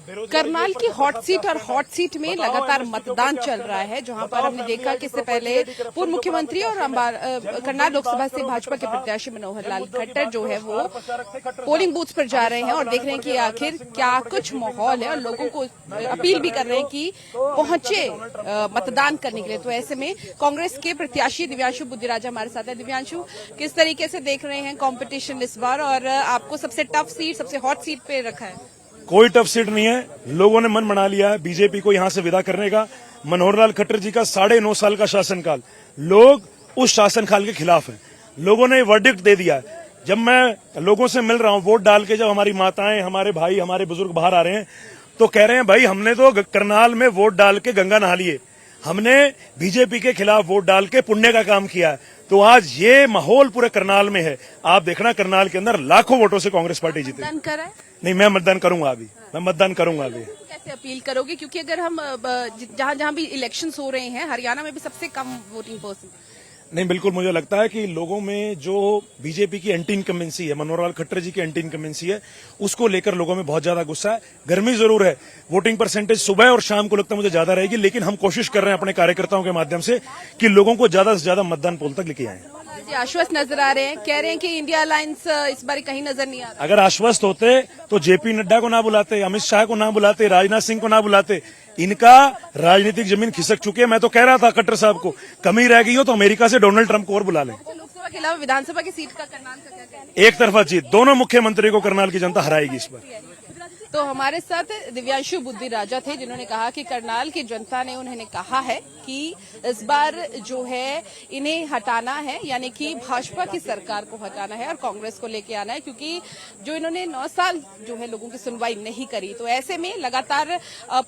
करनाल की hot seat और hot seat में लगातार मतदान चल रहा है, जहां पर हमने देखा कि इससे पहले पूर्व मुख्यमंत्री और करनाल लोकसभा से भाजपा के प्रत्याशी मनोहर लाल खट्टर जो है वो पोलिंग बूथ पर जा रहे हैं और देख रहे हैं कि आखिर क्या कुछ माहौल है और लोगों को अपील भी कर रहे हैं कि पहुंचे मतदान करने के लिए। तो ऐसे में कांग्रेस के प्रत्याशी दिव्यांशु बुद्धिराजा हमारे साथ है। दिव्यांशु, किस तरीके से देख रहे हैं कंपटीशन इस बार और आपको सबसे टफ सीट, सबसे हॉट सीट पे रखा है? कोई टफ सीट नहीं है। लोगों ने मन बना लिया है बीजेपी को यहां से विदा करने का। मनोहर लाल खट्टर जी का 9.5 साल का शासनकाल, लोग उस शासनकाल के खिलाफ हैं। लोगों ने वर्डिक्ट दे दिया है। जब मैं लोगों से मिल रहा हूं वोट डाल के, जब हमारी माताएं, हमारे भाई, हमारे बुजुर्ग बाहर आ रहे हैं तो कह रहे हैं भाई हमने तो करनाल में वोट डाल के गंगा नहा लिए, हमने बीजेपी के खिलाफ वोट डाल के पुण्य का काम किया है। तो आज ये माहौल पूरे करनाल में है। आप देखना करनाल के अंदर लाखों वोटों से कांग्रेस पार्टी जीती। नहीं, मैं मतदान करूंगा अभी, मैं मतदान करूंगा अभी। कैसे अपील करोगे, क्योंकि अगर हम जहां जहां भी इलेक्शंस हो रहे हैं, हरियाणा में भी सबसे कम वोटिंग पर्सन। नहीं, बिल्कुल मुझे लगता है कि लोगों में जो बीजेपी की एंटी इनकम्बेंसी है, मनोहर लाल खट्टर जी की एंटी इनकम्बेंसी है, उसको लेकर लोगों में बहुत ज्यादा गुस्सा है। गर्मी जरूर है, वोटिंग परसेंटेज सुबह और शाम को लगता है मुझे ज्यादा रहेगी, लेकिन हम कोशिश कर रहे हैं अपने कार्यकर्ताओं के माध्यम से कि लोगों को ज्यादा से ज्यादा मतदान पोल तक लेके आए। आश्वस्त नजर आ रहे हैं, कह रहे हैं कि इंडिया अलायंस इस बार कहीं नजर नहीं आ रहा। अगर आश्वस्त होते तो जेपी नड्डा को ना बुलाते, अमित शाह को ना बुलाते, राजनाथ सिंह को ना बुलाते। इनका राजनीतिक जमीन खिसक चुकी है। मैं तो कह रहा था खट्टर साहब को, कमी रह गई हो तो अमेरिका से डोनाल्ड ट्रंप को और बुला लें। लोकसभा के अलावा विधानसभा की सीट का करनाल का क्या कहना है? एक तरफा जीत, दोनों मुख्यमंत्री को करनाल की जनता हराएगी इस बार। तो हमारे साथ दिव्यांशु बुद्धिराजा थे, जिन्होंने कहा कि करनाल की जनता ने उन्होंने कहा है कि इस बार जो है इन्हें हटाना है, यानी कि भाजपा की सरकार को हटाना है और कांग्रेस को लेके आना है, क्योंकि जो इन्होंने 9 साल जो है लोगों की सुनवाई नहीं करी। तो ऐसे में लगातार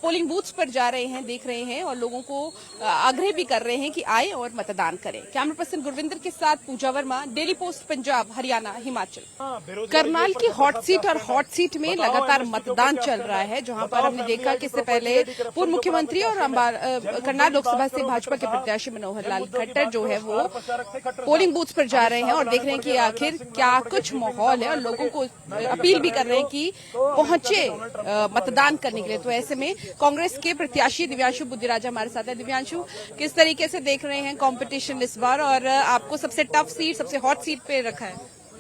पोलिंग बूथ्स पर जा रहे हैं, देख रहे हैं और लोगों को आग्रह भी कर रहे हैं कि आए और मतदान करें। कैमरा पर्सन गुरविंदर के साथ पूजा वर्मा, डेली पोस्ट पंजाब, हरियाणा, हिमाचल। करनाल की हॉट सीट और हॉट सीट में लगातार मतदान चल रहा है, जहां पर हमने देखा कि इससे पहले पूर्व मुख्यमंत्री और करनाल लोकसभा से भाजपा के प्रत्याशी मनोहर लाल खट्टर जो है वो पोलिंग बूथ पर जा रहे हैं और देख रहे हैं कि आखिर क्या कुछ माहौल है और लोगों को अपील भी कर रहे हैं कि पहुंचे मतदान करने के लिए। तो ऐसे में कांग्रेस के प्रत्याशी दिव्यांशु बुद्धिराजा हमारे साथ है। दिव्यांशु, किस तरीके से देख रहे हैं कंपटीशन इस बार और आपको सबसे टफ सीट, सबसे हॉट सीट पे रखा है?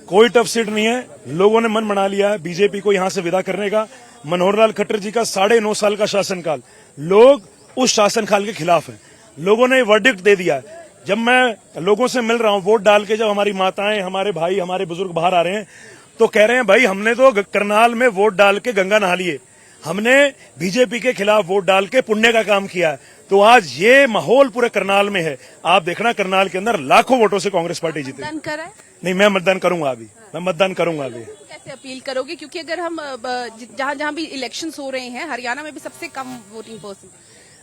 कोई टफ सीट नहीं है। लोगों ने मन बना लिया है बीजेपी को यहां से विदा करने का। मनोहर लाल खट्टर जी का 9.5 साल का शासनकाल, लोग उस शासनकाल के खिलाफ हैं। लोगों ने वर्डिक्ट दे दिया है। जब मैं लोगों से मिल रहा हूं वोट डाल के, जब हमारी माताएं, हमारे भाई, हमारे बुजुर्ग बाहर आ रहे हैं तो कह रहे हैं भाई हमने तो करनाल में वोट डाल के गंगा नहा लिए, हमने बीजेपी के खिलाफ वोट डाल के पुण्य का काम किया है। तो आज ये माहौल पूरे करनाल में है। आप देखना करनाल के अंदर लाखों वोटों से कांग्रेस पार्टी जीती। नहीं, मैं मतदान करूंगा अभी, मैं मतदान करूंगा अभी। कैसे अपील करोगे, क्योंकि अगर हम जहां जहां भी इलेक्शंस हो रहे हैं, हरियाणा में भी सबसे कम वोटिंग पर्सन।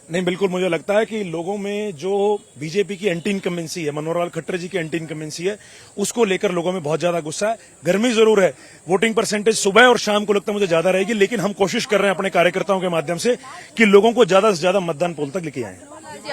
नहीं, बिल्कुल मुझे लगता है कि लोगों में जो बीजेपी की एंटी इनकम्बेंसी है, मनोहर लाल खट्टर जी की एंटी इनकम्बेंसी है, उसको लेकर लोगों में बहुत ज्यादा गुस्सा है। गर्मी जरूर है, वोटिंग परसेंटेज सुबह और शाम को लगता है मुझे ज्यादा रहेगी, लेकिन हम कोशिश कर रहे हैं अपने कार्यकर्ताओं के माध्यम से कि लोगों को ज्यादा से ज्यादा मतदान पोल तक लेके आए।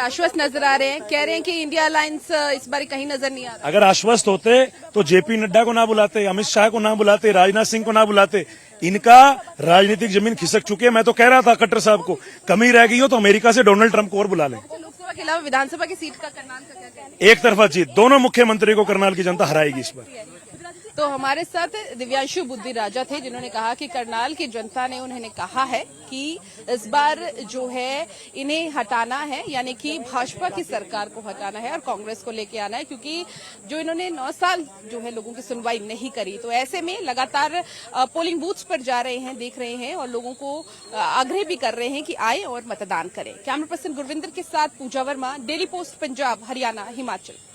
आश्वस्त नजर आ रहे हैं, कह रहे हैं कि इंडिया अलायंस इस बार कहीं नजर नहीं आ रहा। अगर आश्वस्त होते तो जेपी नड्डा को ना बुलाते, अमित शाह को ना बुलाते, राजनाथ सिंह को ना बुलाते। इनका राजनीतिक जमीन खिसक चुकी है। मैं तो कह रहा था खट्टर साहब को, कमी रह गई हो तो अमेरिका से डोनाल्ड ट्रंप को और बुला लें। लोकसभा के अलावा विधानसभा की सीट का करनाल का क्या कहना है? एक तरफा जीत, दोनों मुख्यमंत्री को करनाल की जनता हराएगी इस बार। तो हमारे साथ दिव्यांशु बुद्धिराजा थे, जिन्होंने कहा कि करनाल की जनता ने उन्होंने कहा है कि इस बार जो है इन्हें हटाना है, यानी कि भाजपा की सरकार को हटाना है और कांग्रेस को लेके आना है, क्योंकि जो इन्होंने 9 साल जो है लोगों की सुनवाई नहीं करी। तो ऐसे में लगातार पोलिंग बूथ्स पर जा रहे हैं, देख रहे हैं और लोगों को आग्रह भी कर रहे हैं कि आए और मतदान करें। कैमरा पर्सन गुरविंदर के साथ पूजा वर्मा, डेली पोस्ट पंजाब, हरियाणा, हिमाचल।